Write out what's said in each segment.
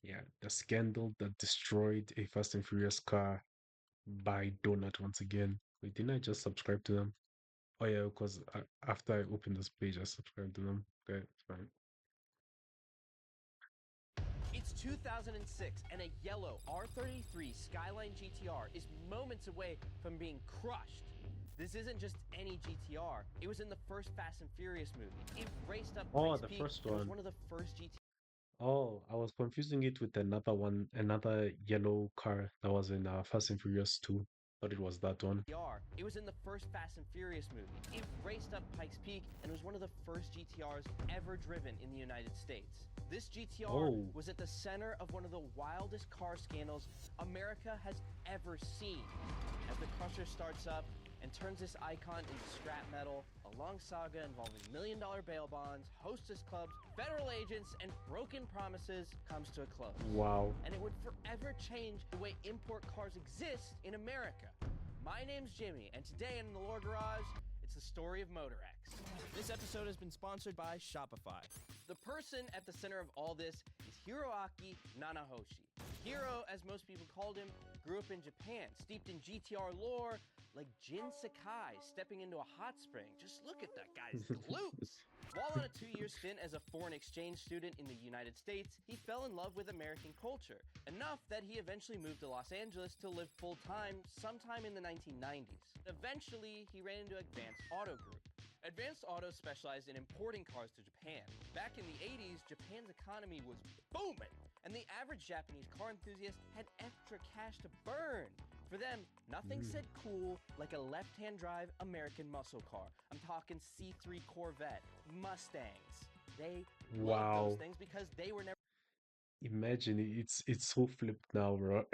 Yeah, the scandal that destroyed a Fast and Furious car by Donut once again. Wait, didn't I just subscribe to them? Oh yeah, because after I opened this page, I subscribed to them. Okay, it's fine. It's 2006, and a yellow R33 Skyline GTR is moments away from being crushed. This isn't just any GTR. It was in the first Fast and Furious movie. It raced up Oh, Pikes the Peak first and was one. one of the first GTRs. Oh, I was confusing it with another one, another yellow car that was in Fast and Furious 2. Thought it was that one. It was in the first Fast and Furious movie. It raced up Pikes Peak and was one of the first GTRs ever driven in the United States. This GTR Oh, was at the center of one of the wildest car scandals America has ever seen. As the Crusher starts up and turns this icon into scrap metal, a long saga involving million-dollar bail bonds, hostess clubs, federal agents, and broken promises comes to a close. wow. And it would forever change the way import cars exist in America. My name's Jimmy, and today in the Lore Garage, it's the story of MotorX. This episode has been sponsored by Shopify. The person at the center of all this is Hiroaki Nanahoshi. Hiro, as most people called him, grew up in Japan, steeped in GTR lore, like Jin Sakai stepping into a hot spring. Just look at that guy's glutes. While on a 2-year stint as a foreign exchange student in the United States, he fell in love with American culture, enough that he eventually moved to Los Angeles to live full-time sometime in the 1990s. Eventually, he ran into Advanced Auto Group. Advanced Auto specialized in importing cars to Japan. Back in the 80s, Japan's economy was booming, and the average Japanese car enthusiast had extra cash to burn. For them, nothing said cool like a left-hand drive American muscle car. I'm talking C3 Corvette, Mustangs. They loved those Wow. things because they were never Imagine it's so flipped now, bro.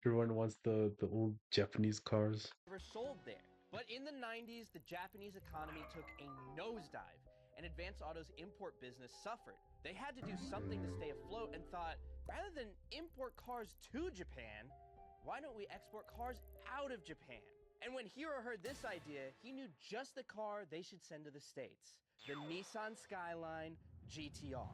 Everyone wants the old Japanese cars. sold there. But in the 90s, the Japanese economy took a nosedive, and Advance Auto's import business suffered. They had to do something to stay afloat and thought, rather than import cars to Japan, why don't we export cars out of Japan? And when Hiro heard this idea, he knew just the car they should send to the States, the Nissan Skyline GTR.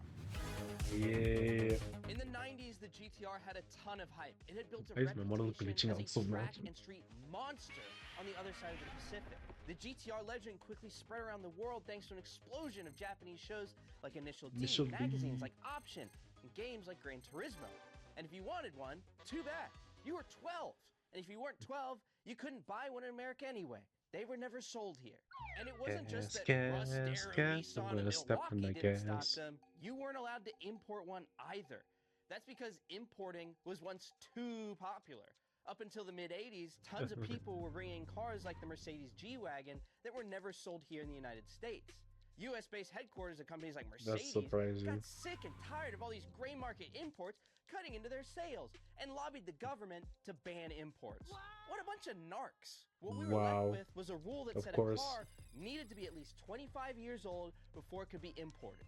Yeah. In the 90s, the GTR had a ton of hype. It had built a Why is my model reputation glitching as out a so track much? and street monster on the other side of the Pacific. The GTR legend quickly spread around the world thanks to an explosion of Japanese shows like Initial D, Initial magazines D. like Option, and games like Gran Turismo. And if you wanted one, too bad. You were 12. And if you weren't 12, you couldn't buy one in America anyway. They were never sold here. And it wasn't just Gas, that gas, Russ, Darrow, gas. I'm Nissan, and gonna step on Milwaukee the didn't stock gas. them. You weren't allowed to import one either. That's because importing was once too popular. Up until the mid 80s, tons of people were bringing cars like the Mercedes G-Wagon that were never sold here in the United States. US based headquarters of companies like That's Mercedes surprising. got sick and tired of all these gray market imports cutting into their sales and lobbied the government to ban imports. What a bunch of narcs. What we were left Wow. with was a rule that Of said a course. car needed to be at least 25 years old before it could be imported.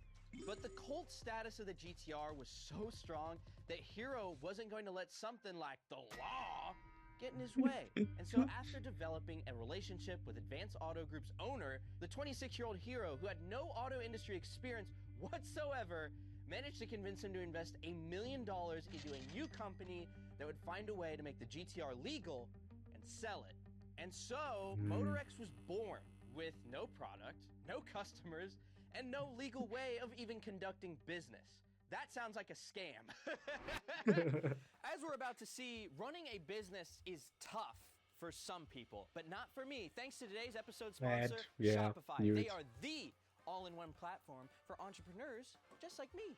But the cult status of the GTR was so strong that Hiro wasn't going to let something like the law get in his way. And so after developing a relationship with Advance Auto Group's owner, the 26-year-old Hiro, who had no auto industry experience whatsoever, managed to convince him to invest $1 million into a new company that would find a way to make the GTR legal and sell it. And so MotorX was born with no product, no customers, and no legal way of even conducting business. That sounds like a scam. As we're about to see, running a business is tough for some people, but not for me. Thanks to today's episode sponsor, Bad. Yeah, Shopify. knew They it. are the all-in-one platform for entrepreneurs just like me.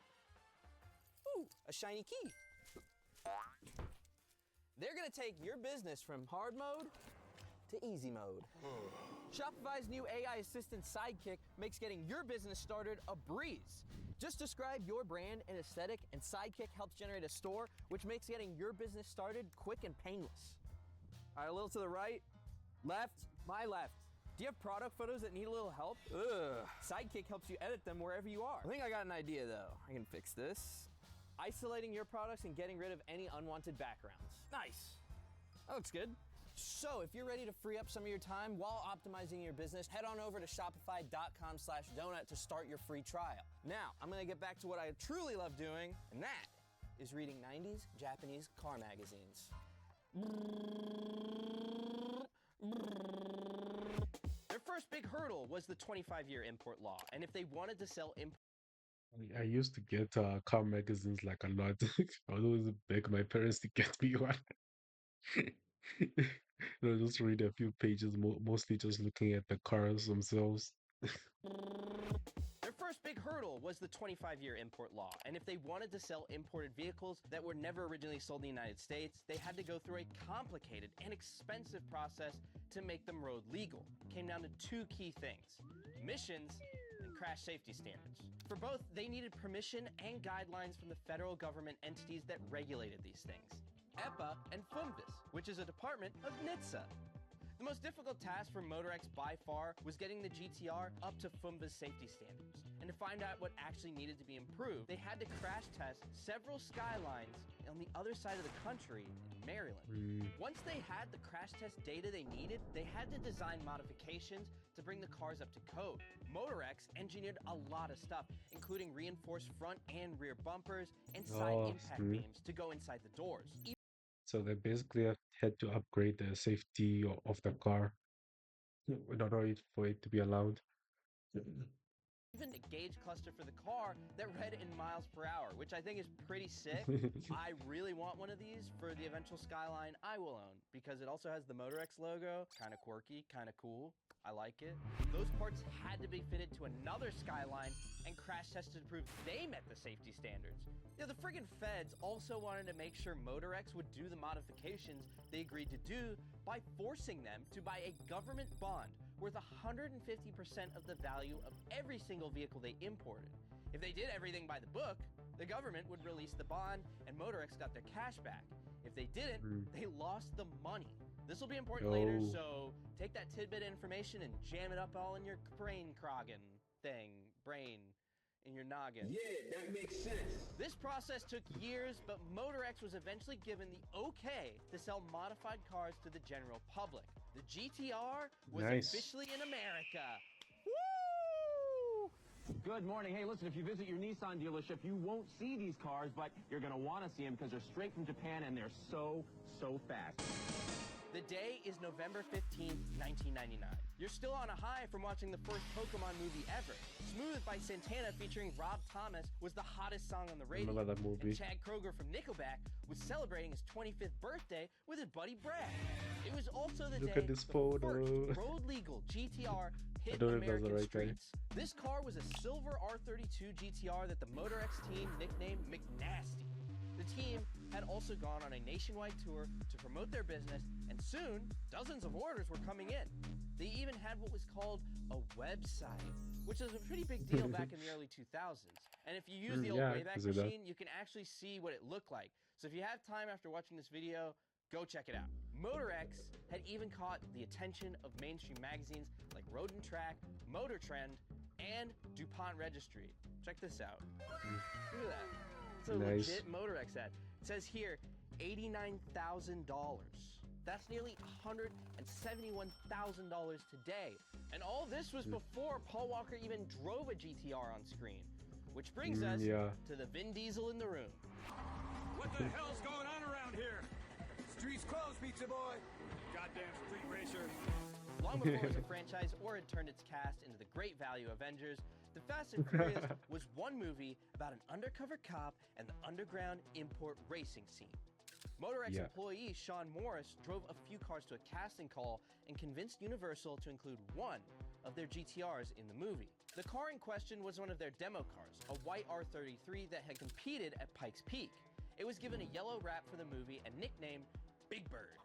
Ooh, a shiny key. They're gonna take your business from hard mode to easy mode. Shopify's new AI assistant Sidekick makes getting your business started a breeze. Just describe your brand and aesthetic, and Sidekick helps generate a store, which makes getting your business started quick and painless. All right, a little to the right, left, my left. Do you have product photos that need a little help? Ugh. Sidekick helps you edit them wherever you are. I think I got an idea though. I can fix this. Isolating your products and getting rid of any unwanted backgrounds. Nice. That looks good. So if you're ready to free up some of your time while optimizing your business, head on over to shopify.com/donut to start your free trial. Now, I'm gonna get back to what I truly love doing, and that is reading 90s Japanese car magazines. Their first big hurdle was the 25-year import law, and if they wanted to sell I used to get car magazines like a lot. I would always beg my parents to get me one. Just read a few pages, mostly just looking at the cars themselves. Their first big hurdle was the 25-year import law, and if they wanted to sell imported vehicles that were never originally sold in the United States, they had to go through a complicated and expensive process to make them road legal. It came down to two key things: emissions and crash safety standards. For both, they needed permission and guidelines from the federal government entities that regulated these things: EPA and FUMBIS, which is a department of NHTSA. The most difficult task for Motorex by far was getting the GTR up to FUMBIS safety standards. And to find out what actually needed to be improved, they had to crash test several Skylines on the other side of the country in Maryland. Once they had the crash test data they needed, they had to design modifications to bring the cars up to code. Motorex engineered a lot of stuff, including reinforced front and rear bumpers and side impact beams to go inside the doors. So they basically had to upgrade the safety of the car in order for it to be allowed. Even a gauge cluster for the car that read in miles per hour, which I think is pretty sick. I really want one of these for the eventual Skyline I will own, because it also has the Motorex logo. Kind of quirky, kind of cool. I like it. Those parts had to be fitted to another Skyline and crash tested to prove they met the safety standards. The friggin' feds also wanted to make sure Motorex would do the modifications they agreed to do by forcing them to buy a government bond worth 150% of the value of every single vehicle they imported. If they did everything by the book, the government would release the bond and Motorex got their cash back. If they didn't, they lost the money. This will be important later, so take that tidbit information and jam it up all in your brain in your noggin. Yeah, that makes sense. This process took years, but Motorex was eventually given the okay to sell modified cars to the general public. The GTR was officially in America. Woo! Good morning. Hey, listen, if you visit your Nissan dealership, you won't see these cars, but you're going to want to see them because they're straight from Japan and they're so fast. The day is November 15th, 1999. You're still on a high from watching the first Pokemon movie ever. Smooth by Santana featuring Rob Thomas was the hottest song on the radio. Remember that movie? And Chad Kroeger from Nickelback was celebrating his 25th birthday with his buddy Brad. It was also the day at this the photo. first road-legal GTR hit American streets. This car was a silver R32 GTR that the Motorex team nicknamed McNasty. The team had also gone on a nationwide tour to promote their business, and soon, dozens of orders were coming in. They even had what was called a website, which was a pretty big deal back in the early 2000s. And if you use the old Wayback Machine, you can actually see what it looked like. So if you have time after watching this video, go check it out. Motorex had even caught the attention of mainstream magazines like Road and Track, Motor Trend, and DuPont Registry. Check this out. Look at that. It's a legit Motorex ad. It says here, $89,000. That's nearly $171,000 today. And all this was before Paul Walker even drove a GTR on screen. Which brings us to the Vin Diesel in the room. What the hell's going on around here? Streets closed, pizza boy. Goddamn street racer. Long before it was a franchise or had turned its cast into the Great Value Avengers, The Fast and Furious was one movie about an undercover cop and the underground import racing scene. Motorex employee Sean Morris drove a few cars to a casting call and convinced Universal to include one of their GTRs in the movie. The car in question was one of their demo cars, a white R33 that had competed at Pikes Peak. It was given a yellow wrap for the movie and nicknamed Big Bird.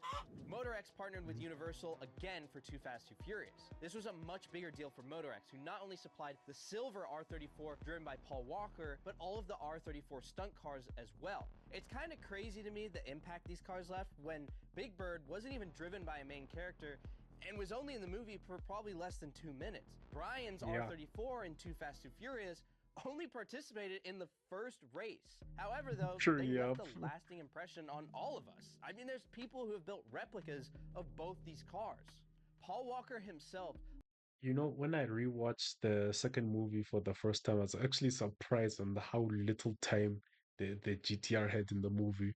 Motorex partnered with Universal again for Too Fast, Too Furious. This was a much bigger deal for Motorex, who not only supplied the silver R34 driven by Paul Walker, but all of the R34 stunt cars as well. It's kind of crazy to me the impact these cars left when Big Bird wasn't even driven by a main character and was only in the movie for probably less than 2 minutes. Brian's R34 in Too Fast, Too Furious only participated in the first race. However, though, they left a lasting impression on all of us. I mean, there's people who have built replicas of both these cars. Paul Walker himself. You know, when I rewatched the second movie for the first time, I was actually surprised on how little time the GTR head in the movie.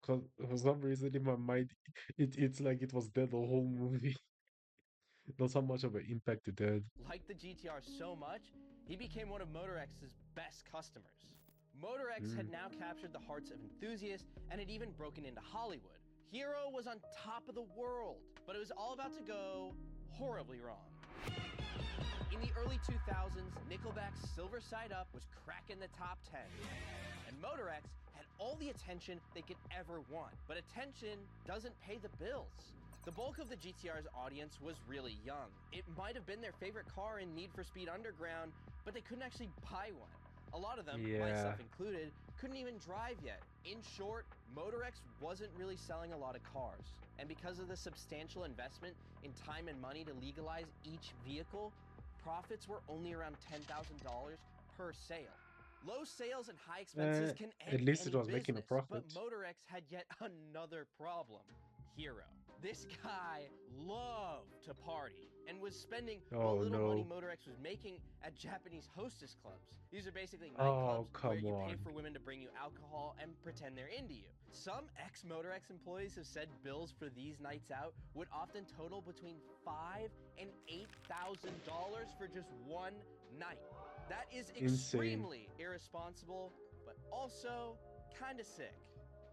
Because for some reason in my mind, it's like it was there the whole movie. Not how much of an impact it had. Liked the GTR so much, he became one of Motorx's best customers. Motorex had now captured the hearts of enthusiasts and had even broken into Hollywood. Hero was on top of the world, but it was all about to go horribly wrong. In the early 2000s, Nickelback's Silver Side Up was cracking the top 10, and Motorex had all the attention they could ever want. But attention doesn't pay the bills. The bulk of the GTR's audience was really young. It might have been their favorite car in Need for Speed Underground, but they couldn't actually buy one. A lot of them, myself included, couldn't even drive yet. In short, Motorex wasn't really selling a lot of cars. And because of the substantial investment in time and money to legalize each vehicle, profits were only around $10,000 per sale. Low sales and high expenses can end at least it any was making a business, profit. but Motorex had yet another problem. Hero. This guy loved to party and was spending what little money Motorex was making at Japanese hostess clubs. These are basically nightclubs where you pay for women to bring you alcohol and pretend they're into you. Some ex-Motorex employees have said bills for these nights out would often total between $5,000 and $8,000 for just one night. That is extremely irresponsible, but also kind of sick.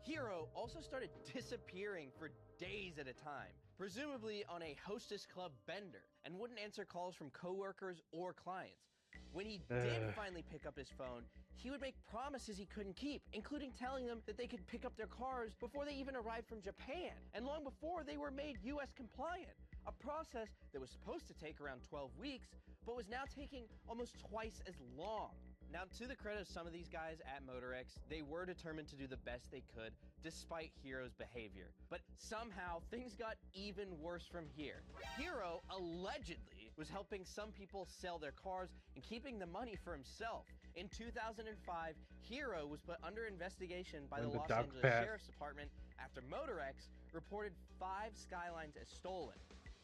Hero also started disappearing for days at a time, presumably on a hostess club bender, and wouldn't answer calls from coworkers or clients. When he did finally pick up his phone, he would make promises he couldn't keep, including telling them that they could pick up their cars before they even arrived from Japan, and long before they were made US compliant, a process that was supposed to take around 12 weeks, but was now taking almost twice as long. Now, to the credit of some of these guys at Motorex, they were determined to do the best they could despite Hero's behavior. But somehow, things got even worse from here. Hero allegedly was helping some people sell their cars and keeping the money for himself. In 2005, Hero was put under investigation by the Los Angeles Sheriff's Department after Motorex reported 5 Skylines as stolen.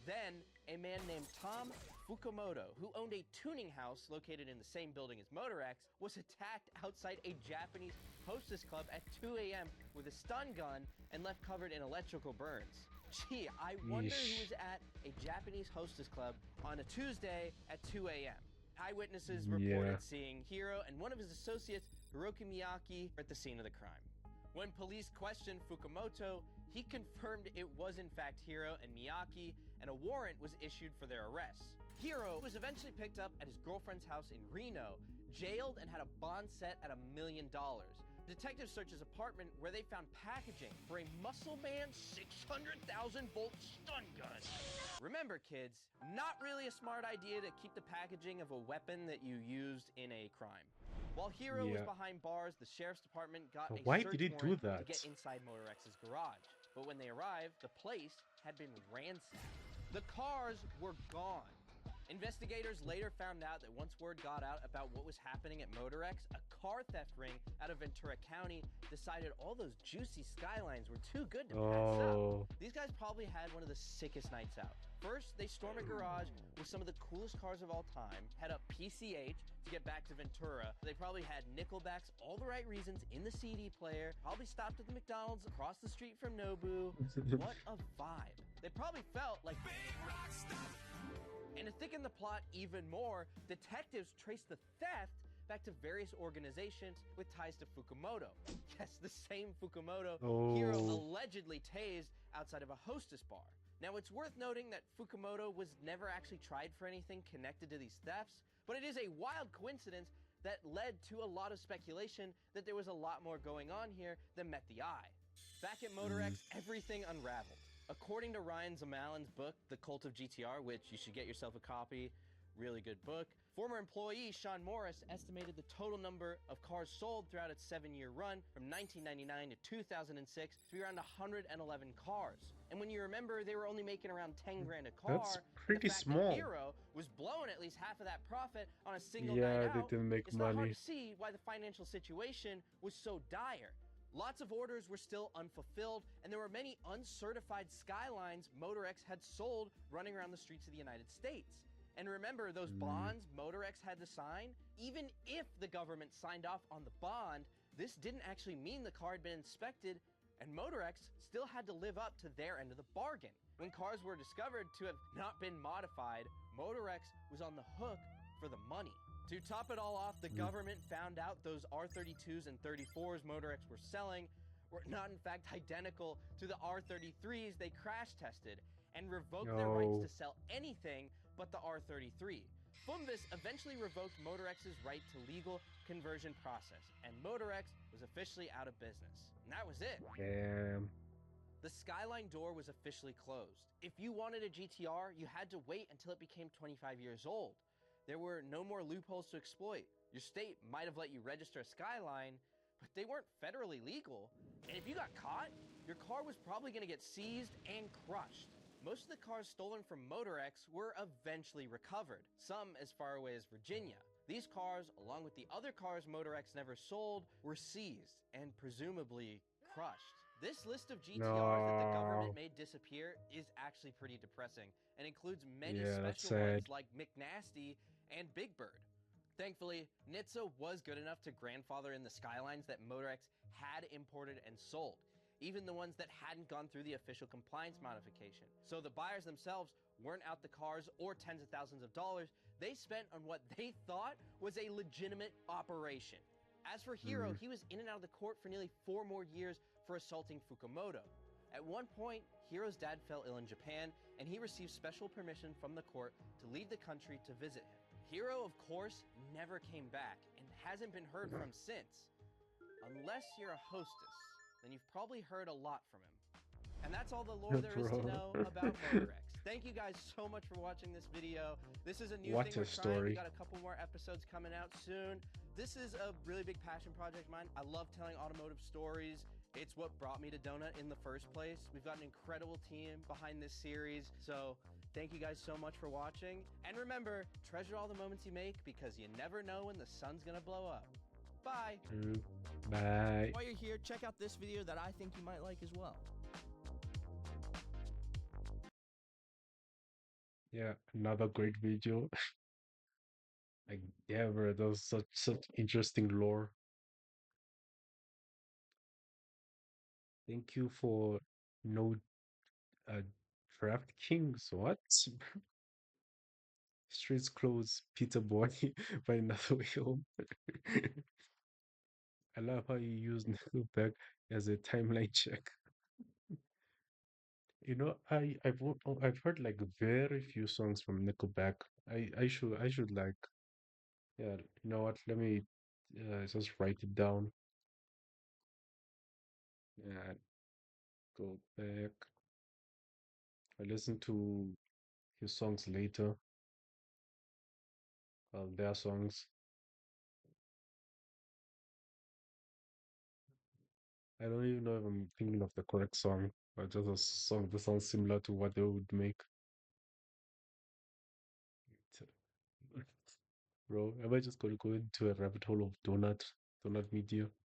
Then, a man named Tom Fukumoto, who owned a tuning house located in the same building as Motorex, was attacked outside a Japanese hostess club at 2 a.m. with a stun gun and left covered in electrical burns. Gee, I wonder who was at a Japanese hostess club on a Tuesday at 2 a.m. Eyewitnesses reported seeing Hero and one of his associates, Hiroki Miyake, at the scene of the crime. When police questioned Fukumoto, he confirmed it was in fact Hero and Miyake, and a warrant was issued for their arrests. Hero was eventually picked up at his girlfriend's house in Reno, jailed, and had a bond set at $1 million. Detectives searched his apartment where they found packaging for a Muscle Man 600,000-volt stun gun. Remember, kids, not really a smart idea to keep the packaging of a weapon that you used in a crime. While Hero was behind bars, the sheriff's department got a search warrant to get inside Motorex's garage. But when they arrived, the place had been ransacked. The cars were gone. Investigators later found out that once word got out about what was happening at Motorex, a car theft ring out of Ventura County decided all those juicy Skylines were too good to pass up. These guys probably had one of the sickest nights out. First, they storm a garage with some of the coolest cars of all time, head up PCH to get back to Ventura. They probably had Nickelback's All the Right Reasons in the CD player, probably stopped at the McDonald's across the street from Nobu. What a vibe. They probably felt like big rock stars. And to thicken the plot even more, detectives traced the theft back to various organizations with ties to Fukumoto. Yes, the same Fukumoto Hero allegedly tased outside of a hostess bar. Now, it's worth noting that Fukumoto was never actually tried for anything connected to these thefts, but it is a wild coincidence that led to a lot of speculation that there was a lot more going on here than met the eye. Back at Motorex, everything unraveled. According to Ryan Zamalin's book, The Cult of GTR, which you should get yourself a copy, really good book, former employee Sean Morris estimated the total number of cars sold throughout its 7-year run from 1999 to 2006 to be around 111 cars. And when you remember they were only making around 10 grand a car, that's pretty the fact small. that Hero was blowing at least half of that profit on a single night out, they didn't make it's money. not hard to see why the financial situation was so dire. Lots of orders were still unfulfilled, and there were many uncertified Skylines Motorex had sold running around the streets of the United States. And remember, those bonds Motorex had to sign? Even if the government signed off on the bond, This didn't actually mean the car had been inspected, and Motorex still had to live up to their end of the bargain. When cars were discovered to have not been modified, Motorex was on the hook for the money. To top it all off, the government found out those R32s and 34s Motorex were selling were not in fact identical to the R33s they crash tested, and revoked their rights to sell anything but the R33. FUMVIS eventually revoked Motorex's right to legal conversion process, and Motorex was officially out of business. And that was it. Damn. The Skyline door was officially closed. If you wanted a GTR, you had to wait until it became 25 years old. There were no more loopholes to exploit. Your state might have let you register a Skyline, but they weren't federally legal. And if you got caught, your car was probably going to get seized and crushed. Most of the cars stolen from Motorex were eventually recovered, some as far away as Virginia. These cars, along with the other cars Motorex never sold, were seized and presumably crushed. This list of GTRs that the government made disappear is actually pretty depressing and includes many special ones like McNasty and Big Bird. Thankfully, NHTSA was good enough to grandfather in the Skylines that Motorex had imported and sold, even the ones that hadn't gone through the official compliance modification. So the buyers themselves weren't out the cars or tens of thousands of dollars they spent on what they thought was a legitimate operation. As for Hiro, he was in and out of the court for nearly 4 more years for assaulting Fukumoto. At one point, Hiro's dad fell ill in Japan, and he received special permission from the court to leave the country to visit him. Hiro, of course, never came back and hasn't been heard from since. Unless you're a hostess, then you've probably heard a lot from him. And that's all the lore there is to know about Motorex. Thank you guys so much for watching this video. This is a new thing we're trying. We got a couple more episodes coming out soon. This is a really big passion project of mine. I love telling automotive stories. It's what brought me to Donut in the first place. We've got an incredible team behind this series. So thank you guys so much for watching. And remember, treasure all the moments you make because you never know when the sun's gonna blow up. Bye. Bye. While you're here, check out this video that I think you might like as well. Yeah, another great video. Like, yeah, bro, that was such interesting lore. Thank you for no Draft Kings. What? Streets closed. Peter Boy by Another Way Home. I love how you use Nickelback as a timeline check. You know, I've heard like very few songs from Nickelback. I should like, yeah, you know what? Let me just write it down and go back. I listen to his songs later. Well, their songs. I don't even know if I'm thinking of the correct song, but just a song that sounds similar to what they would make. Bro, am I just gonna go into a rabbit hole of donut media?